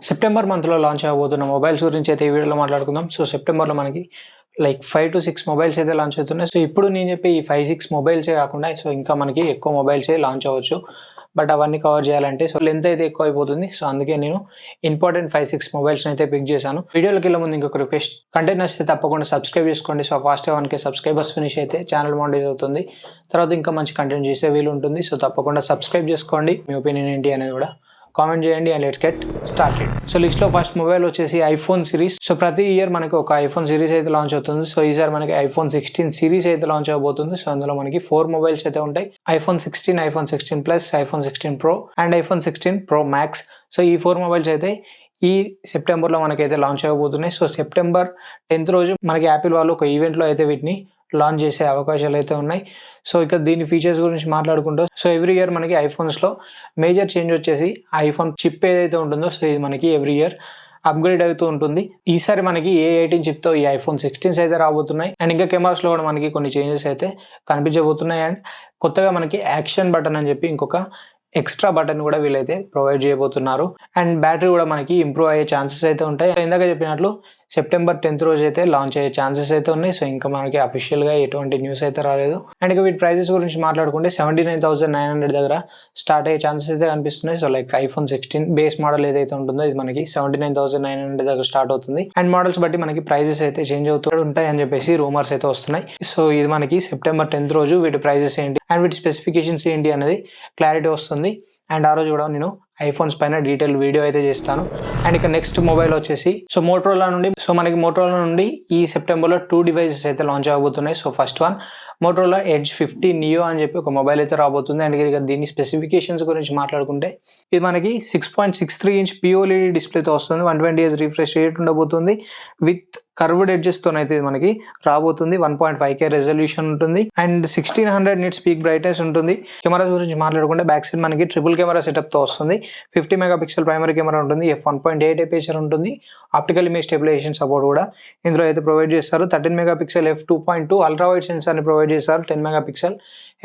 September మంత్లో launch అవ్వబోతున్న mobiles గురించి అయితే ఈ వీడియోలో మాట్లాడుకుందాం. సో సెప్టెంబర్లో మనకి లైక్ 5 to 6 మొబైల్స్ అయితే లాంచ్ అవుతున్నాయి. సో ఇప్పుడు నేను చెప్పే ఈ 5-6 మొబైల్సే కాకుండా సో ఇంకా మనకి ఎక్కువ మొబైల్సే లాంచ్ అవ్వచ్చు. బట్ అవన్నీ కవర్ చేయాలంటే సో లెంత్ అయితే ఎక్కువ అయిపోతుంది. సో అందుకే నేను ఇంపార్టెంట్ 5-6 మొబైల్స్ని అయితే పిక్ చేశాను. వీడియోలోకి వెళ్ళే ముందు ఇంకొక రిక్వెస్ట్, కంటెంట్ నచ్చితే తప్పకుండా సబ్స్క్రైబ్ చేసుకోండి. సో ఫాస్ట్గా 1K సబ్స్క్రైబర్స్ ఫినిష్ అయితే ఛానల్ మానిటైజ్ అవుతుంది. తర్వాత ఇంకా మంచి కంటెంట్ చేసే వీలు ఉంటుంది. సో తప్పకుండా సబ్స్క్రైబ్ చేసుకోండి. మీ ఒపీనియన్ ఏంటి అనేది కూడా కామెంట్ చేయండి and let's get started. So లిస్ట్లో ఫస్ట్ మొబైల్ వచ్చేసి ఐఫోన్ సిరీస్. సో ప్రతి ఇయర్ మనకి ఒక ఐఫోన్ సిరీస్ అయితే లాంచ్ అవుతుంది. సో ఈసారి మనకి ఐఫోన్ 16 సిరీస్ అయితే లాంచ్ అవబోతుంది. సో అందులో మనకి 4 మొబైల్స్ అయితే ఉంటాయి. IPhone 16, iPhone 16 plus, iPhone 16 pro and iPhone 16 pro max. So ఈ 4 మొబైల్స్ అయితే ఈ సెప్టెంబర్లో మనకైతే లాంచ్ అవ్వబోతున్నాయి. సో సెప్టెంబర్ 10th రోజు మనకి యాపిల్ వాళ్ళు ఒక ఈవెంట్లో అయితే వీటిని లాంచ్ చేసే అవకాశాలు అయితే ఉన్నాయి. సో ఇక దీని ఫీచర్స్ గురించి మాట్లాడుకుంటూ సో ఎవ్రీ ఇయర్ మనకి ఐఫోన్స్లో మేజర్ చేంజ్ వచ్చేసి ఐఫోన్ చిప్ ఏదైతే ఉంటుందో సో ఇది మనకి ఎవ్రీ ఇయర్ అప్గ్రేడ్ అవుతూ ఉంటుంది. ఈసారి మనకి A18 చిప్తో ఈ ఐఫోన్ 16s అయితే రాబోతున్నాయి. అండ్ ఇంకా కెమెరాస్లో కూడా మనకి కొన్ని చేంజెస్ అయితే కనిపించబోతున్నాయి. అండ్ కొత్తగా మనకి యాక్షన్ బటన్ అని చెప్పి ఇంకొక ఎక్స్ట్రా బటన్ కూడా వీళ్ళైతే ప్రొవైడ్ చేయబోతున్నారు. అండ్ బ్యాటరీ కూడా మనకి ఇంప్రూవ్ అయ్యే ఛాన్సెస్ అయితే ఉంటాయి. ఇందాక చెప్పినట్లు సెప్టెంబర్ 10th రోజు అయితే లాంచ్ అయ్యే ఛాన్సెస్ అయితే ఉన్నాయి. సో ఇంకా మనకి అఫీషియల్గా ఎటువంటి న్యూస్ అయితే రాలేదు. అండ్ ఇక వీటి ప్రైజెస్ గురించి మాట్లాడుకుంటే 79,900 దగ్గర స్టార్ట్ అయ్యే ఛాన్సెస్ అయితే కనిపిస్తున్నాయి. So like iPhone 16 base model ఏదైతే ఉంటుందో ఇది మనకి 79,900 దగ్గర స్టార్ట్ అవుతుంది. అండ్ మోడల్స్ బట్టి మనకి ప్రైజెస్ అయితే చేంజ్ అవుతూ ఉంటాయి అని చెప్పేసి రూమర్స్ అయితే వస్తున్నాయి. సో ఇది మనకి సెప్టెంబర్ 10th రోజు వీటి ప్రైజెస్ ఏంటి అండ్ వీటి స్పెసిఫికేషన్స్ ఏంటి అనేది క్లారిటీ వస్తుంది. అండ్ ఆ రోజు కూడా నేను ఐఫోన్స్ పైన డీటెయిల్ వీడియో అయితే చేస్తాను. అండ్ ఇక నెక్స్ట్ మొబైల్ వచ్చేసి సో మోటరోలా నుండి ఈ సెప్టెంబర్లో 2 డివైసెస్ అయితే లాంచ్ అవబోతున్నాయి. So first one Motorola edge 50 neo అని చెప్పి ఒక మొబైల్ అయితే రాబోతుంది. అండ్ ఇక దీని స్పెసిఫికేషన్స్ గురించి మాట్లాడుకుంటే ఇది మనకి 6.63 ఇంచ్ POLED డిస్ప్లేతో వస్తుంది. 120Hz రిఫ్రెష్ రేట్ ఉండబోతుంది. విత్ కర్వ్డ్ ఎడ్జెస్తో అయితే ఇది మనకి రాబోతుంది. 1.5K రెజల్యూషన్ ఉంటుంది అండ్ 1600 నిట్స్ పీక్ బ్రైట్నెస్ ఉంటుంది. కెమెరాస్ గురించి మాట్లాడుకుంటే బ్యాక్ సైడ్ మనకి ట్రిపుల్ కెమెరా సెటప్తో వస్తుంది. 50 మెగాపిక్సెల్ ప్రైమరీ కెమెరా ఉంటుంది. f1.8 అపేచర్ ఉంటుంది. ఆప్టికల్ ఇమేజ్ స్టెబిలైజేషన్ సపోర్ట్ కూడా ఇందులో అయితే ప్రొవైడ్ చేస్తారు. 13 మెగాపిక్సెల్ f2.2 అల్ట్రా వైడ్ సెన్సార్ని ప్రొవైడ్ చేస్తారు. 10 మెగాపిక్సెల్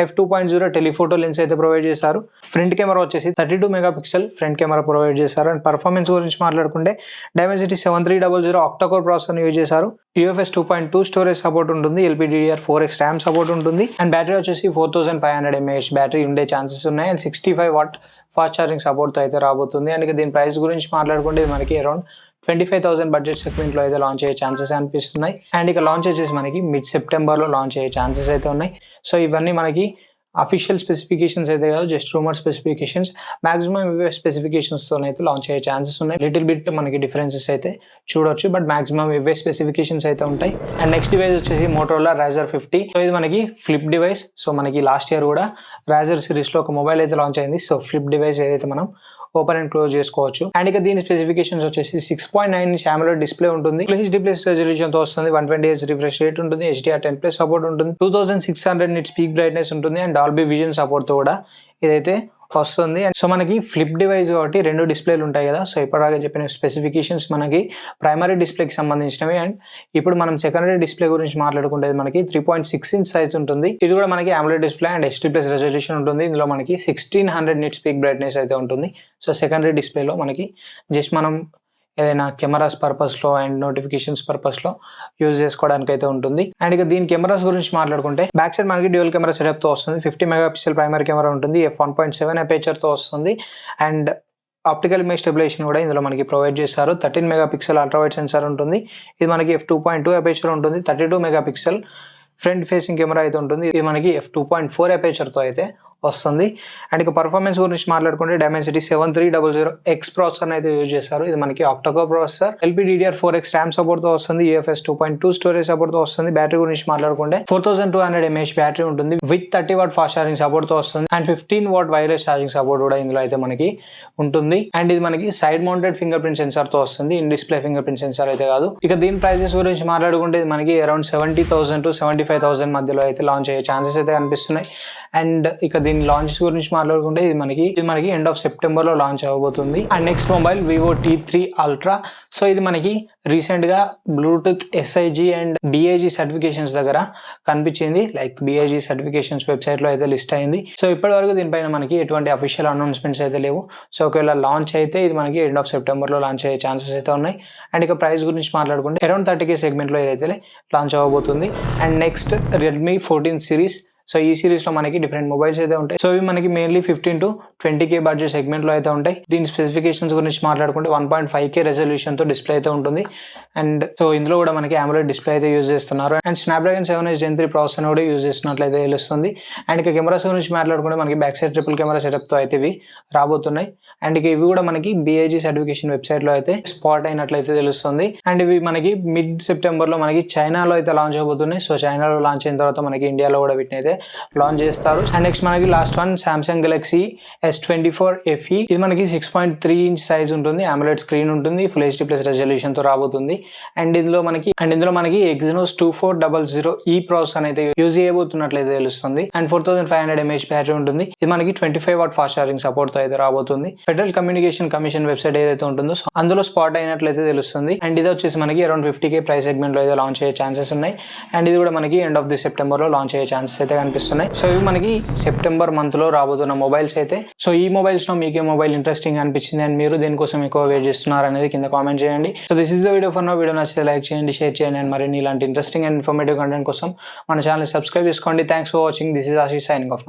f2.0 టెలిఫోటో లెన్స్ అయితే ప్రొవైడ్ చేశారు. ఫ్రంట్ కెమెరా వచ్చేసి 32 మెగాపిక్సెల్ ఫ్రంట్ కెమెరా ప్రొవైడ్ చేశారు. అండ్ పర్ఫార్మెన్స్ గురించి మాట్లాడుకుంటే Dimensity 7300 ఆక్టా-కోర్ ప్రాసెసర్ని యూజ్ చేశారు. UFS 2.2 స్టోరేజ్ సపోర్ట్ ఉంటుంది. LPDDR4X ర్యామ్ సపోర్ట్ ఉంటుంది. అండ్ బ్యాటరీ వచ్చేసి 4500 mAh బ్యాటరీ ఉండే ఛాన్సెస్ ఉన్నాయి. అండ్ 65 వాట్ ఫాస్ట్ ఛార్జింగ్ సపోర్ట్తో అయితే రాబోతుంది. అండ్ దీని ప్రైస్ గురించి మాట్లాడుకుంటే మనకి అరౌండ్ 25,000 బడ్జెట్ సెగ్మెంట్లో అయితే లాంచ్ అయ్యే ఛాన్సెస్ అనిపిస్తున్నాయి. అండ్ ఇక లాంచ్ వచ్చేసి మనకి మిడ్ సెప్టెంబర్లో లాంచ్ అయ్యే ఛాన్సెస్ అయితే ఉన్నాయి. సో ఇవన్నీ మనకి అఫీషియల్ స్పెసిఫికేషన్స్ అయితే కాదు, జస్ట్ రూమర్ స్పెసిఫికేషన్స్. మాక్సిమం ఇవే స్పెసిఫికేషన్స్తో అయితే లాంచ్ అయ్యే ఛాన్సెస్ ఉన్నాయి. లిటిల్ బిట్ మనకి డిఫరెన్సెస్ అయితే చూడొచ్చు, బట్ మాక్సిమం ఇవే స్పెసిఫికేషన్స్ అయితే ఉంటాయి. అండ్ నెక్స్ట్ డివైస్ వచ్చేసి మోటరోలా Razr 50. సో ఇది మనకి ఫ్లిప్ డివైస్. సో మనకి లాస్ట్ ఇయర్ కూడా Razr సిరీస్లో ఒక మొబైల్ అయితే లాంచ్ అయింది. సో ఫ్లిప్ డివైస్ ఏదైతే మనం ఓపెన్ అండ్ క్లోజ్ చేసుకోవచ్చు. అండ్ ఇక దీని స్పెసిఫికేషన్స్ వచ్చేసి 6.9 ఇంచ్ AMOLED డిస్ప్లే ఉంటుంది. HD+ రెజల్యూషన్తో వస్తుంది. 120Hz రిఫ్రెష్ రేట్ ఉంటుంది. HDR10+ సపోర్ట్ ఉంటుంది. 2600 నిట్స్ పీక్ బ్రైట్నెస్ ఉంటుంది. అండ్ డాల్బీ విజన్ సపోర్ట్తో కూడా ఇదైతే వస్తుంది. అండ్ సో మనకి ఫ్లిప్ డివైస్ కాబట్టి 2 డిస్ప్లేలు ఉంటాయి కదా. సో ఇప్పటిదాకా చెప్పిన స్పెసిఫికేషన్స్ మనకి ప్రైమరీ డిస్ప్లేకి సంబంధించినవి. అండ్ ఇప్పుడు మనం సెకండరీ డిస్ప్లే గురించి మాట్లాడుకుంటే మనకి 3.6 ఇంచ్ సైజ్ ఉంటుంది. ఇది కూడా మనకి AMOLED display and HD+ resolution ఉంటుంది. ఇందులో మనకి 1600 నిట్స్ పీక్ బ్రైట్నెస్ అయితే ఉంటుంది. సో సెకండరీ డిస్ప్లేలో మనకి జస్ట్ మనం ఏదైనా కెమెరాస్ పర్పస్లో అండ్ నోటిఫికేషన్స్ పర్పస్లో యూజ్ చేసుకోవడానికి అయితే ఉంటుంది. అండ్ ఇక దీని కెమెరాస్ గురించి మాట్లాడుకుంటే బ్యాక్ సైడ్ మనకి డ్యూయల్ కెమెరా సెటప్తో వస్తుంది. 50 మెగాపిక్సెల్ ప్రైమరీ కెమెరా ఉంటుంది. f1.7 అపేచర్తో వస్తుంది. అండ్ ఆప్టికల్ ఇమేజ్ స్టెబిలైజేషన్ కూడా ఇందులో మనకి ప్రొవైడ్ చేశారు. 13 మెగాపిక్సెల్ అల్ట్రా వైడ్ సెన్సార్ ఉంటుంది. ఇది మనకి f2.2 అపేచర్ ఉంటుంది. 32 మెగాపిక్సెల్ ఫ్రంట్ ఫేసింగ్ కెమెరా అయితే ఉంటుంది. ఇది మనకి f2.4 అపేచర్తో అయితే వస్తుంది. అండ్ ఇక పర్ఫార్మెన్స్ గురించి మాట్లాడుకుంటే Dimensity 7300X ప్రాసెసర్ అయితే యూజ్ చేశారు. ఇది మనకి ఆక్టా-కోర్ ప్రాసెసర్. LPDDR4X ర్యామ్ సపోర్ట్తో వస్తుంది. UFS 2.2 స్టోరేజ్ సపోర్ట్తో వస్తుంది. బ్యాటరీ గురించి మాట్లాడుకుంటే 4200 mAh బ్యాటరీ ఉంటుంది. విత్ 30 వాట్ ఫాస్ట్ ఛార్జింగ్ సపోర్ట్తో వస్తుంది. And 15 what wireless charging support కూడా ఇందులో అయితే మనకి ఉంటుంది. అండ్ ఇది మనకి సైడ్ మౌంటెడ్ ఫింగర్ ప్రింట్ సెన్సార్తో వస్తుంది. In display finger print censor అయితే కాదు. ఇక దీని ప్రైజెస్ గురించి మాట్లాడుకుంటే మనకి అరౌండ్ 70,000 to 75,000 మధ్యలో అయితే లాంచ్ అయ్యే ఛాన్సెస్ అయితే కనిపిస్తున్నాయి. అండ్ ఇక దీని దీని లాంచెస్ గురించి మాట్లాడుకుంటే ఇది మనకి ఎండ్ ఆఫ్ సెప్టెంబర్ లో లాంచ్ అవ్వబోతుంది. And next mobile vivo T3 Ultra. So ఇది మనకి రీసెంట్ గా Bluetooth SIG and BIG certifications దగ్గర కనిపించింది. లైక్ BIG సర్టిఫికేషన్స్ వెబ్సైట్ లో అయితే లిస్ట్ అయింది. సో ఇప్పటి వరకు దీనిపైన మనకి ఎటువంటి అఫీషియల్ అనౌన్స్మెంట్స్ అయితే లేవు. సో ఒకవేళ లాంచ్ అయితే ఇది మనకి ఎండ్ ఆఫ్ సెప్టెంబర్ లో లాంచ్ అయ్యే ఛాన్సెస్ అయితే ఉన్నాయి. అండ్ ఇక ప్రైస్ గురించి మాట్లాడుకుంటే అరౌండ్ 30K సెగ్మెంట్ లో ఏదైతే లాంచ్ అవ్వబోతుంది. And next Redmi 14 series. So ఈ సిరీస్ లో మనకి డిఫరెంట్ మొబైల్స్ అయితే ఉంటాయి. సో ఇవి మనకి mainly 15 to 20K budget segment లో అయితే ఉంటాయి. దీని స్పెసిఫికేషన్స్ గురించి మాట్లాడుకుంటే 1.5K రెజల్యూషన్ తో డిస్ప్లే అయితే ఉంటుంది. అండ్ సో ఇందులో కూడా మనకి AMOLED డిస్ప్లే అయితే యూజ్ చేస్తున్నారు. And Snapdragon 7H Gen 3 processor కూడా యూజ్ చేస్తున్నట్లయితే తెలుస్తుంది. అండ్ ఇక కెమెరాస్ గురించి మాట్లాడుకుంటే మనకి back side triple camera setup తో అయితే ఇవి రాబోతున్నాయి. అండ్ ఇక ఇవి కూడా మనకి BIG సర్టిఫికేషన్ వెబ్సైట్ లో అయితే స్పాట్ అయినట్లయితే తెలుస్తుంది. అండ్ ఇవి మనకి మిడ్ సెప్టెంబర్ లో మనకి చైనాలో అయితే లాంచ్ అవబోతున్నాయి. సో చైనాలో లాంచ్ అయిన తర్వాత మనకి ఇండియాలో కూడా వీటిని అయితే లాంచ్ చేస్తారు. అండ్ నెక్స్ట్ మనకి last one Samsung Galaxy S24 FE. ఇది మనకి 6.3 ఇంచ్ సైజ్ ఉంటుంది. AMOLED స్క్రీన్ ఉంటుంది. ఫుల్ HD ప్లస్ రెజల్యూషన్ తో రాబోతుంది. అండ్ ఇందులో మనకి Exynos 2400E ప్రాసెసర్ అయితే యూజ్ చేయబోతున్నట్లయితే తెలుస్తుంది. అండ్ 4500 mAh బ్యాటరీ ఉంటుంది. ఇది మనకి 25W ఫాస్ట్ ఛార్జింగ్ సపోర్ట్ తో అయితే రాబోతుంది. ఫెడరల్ కమ్యూనికేషన్ కమిషన్ వెబ్సైట్ ఏదైతే ఉంటుందో సో అందులో స్పాట్ అయినట్లయితే తెలుస్తుంది. అండ్ ఇది వచ్చేసి మనకి అరౌండ్ 50K ప్రైస్ సెగ్మెంట్ లో అయితే లాంచ్ అయ్యే ఛాన్సెస్ ఉన్నాయి. అండ్ ఇది కూడా మనకి ఎండ్ ఆఫ్ ది సెప్టెంబర్ లో లాంచ్ అయ్యే ఛాన్సెస్ అయితే కనిపిస్తున్నాయి. సో ఇవి మనకి సెప్టెంబర్ మంత్ లో రాబోతున్న మొబైల్స్ అయితే. సో ఈ మొబైల్స్ లో మీకే మొబైల్ ఇంట్రెస్టింగ్ అనిపించింది అండ్ మీరు దేనికోసం ఎక్కువ వెయిట్ చేస్తున్నారు అనేది కింద కామెంట్ చేయండి. So this is the video for now. Video నచ్చితే లైక్ చేయండి, షేర్ చేయండి అండ్ మరిన్ని ఇలాంటి ఇంట్రెస్టింగ్ అండ్ ఇన్ఫర్మేటివ్ కంటెంట్ కోసం మన ఛానల్ సబ్స్క్రైబ్ చేసుకోండి. Thanks for watching. This is Ashish signing off.